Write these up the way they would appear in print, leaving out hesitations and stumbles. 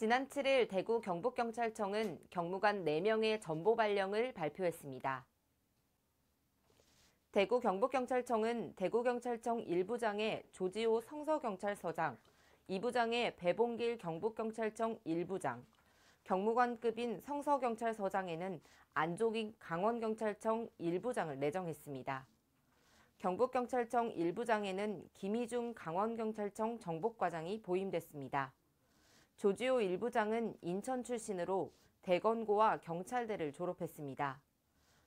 지난 7일 대구 경북경찰청은 경무관 4명의 전보 발령을 발표했습니다. 대구 경북경찰청은 대구경찰청 1부장의 조지호 성서경찰서장, 2부장의 배봉길 경북경찰청 1부장, 경무관급인 성서경찰서장에는 안종익 강원경찰청 1부장을 내정했습니다. 경북경찰청 1부장에는 김희중 강원경찰청 정복과장이 보임됐습니다. 조지호 1부장은 인천 출신으로 대건고와 경찰대를 졸업했습니다.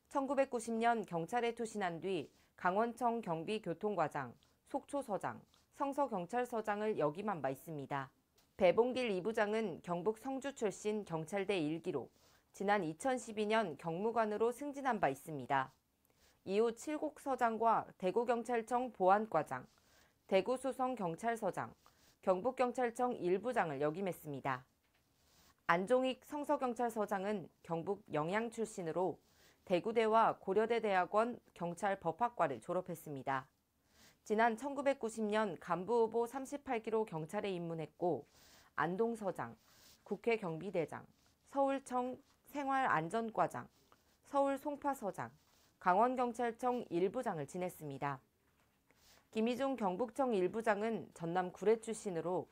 1990년 경찰에 투신한 뒤 강원청 경비교통과장, 속초서장, 성서경찰서장을 역임한 바 있습니다. 배봉길 2부장은 경북 성주 출신 경찰대 1기로 지난 2012년 경무관으로 승진한 바 있습니다. 이후 칠곡서장과 대구경찰청 보안과장, 대구수성경찰서장, 경북경찰청 1부장을 역임했습니다. 안종익 성서경찰서장은 경북 영양 출신으로 대구대와 고려대 대학원 경찰법학과를 졸업했습니다. 지난 1990년 간부후보 38기로 경찰에 입문했고 안동서장, 국회 경비대장, 서울청 생활안전과장, 서울 송파서장, 강원경찰청 1부장을 지냈습니다. 김희중 경북청 1부장은 전남 구례 출신으로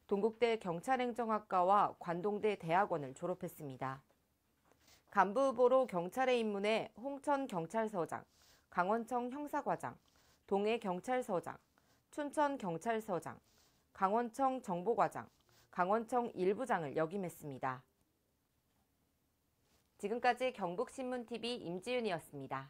동국대 경찰행정학과와 관동대 대학원을 졸업했습니다. 간부후보로 경찰에 입문해 홍천 경찰서장, 강원청 형사과장, 동해 경찰서장, 춘천 경찰서장, 강원청 정보과장, 강원청 1부장을 역임했습니다. 지금까지 경북신문TV 임지윤이었습니다.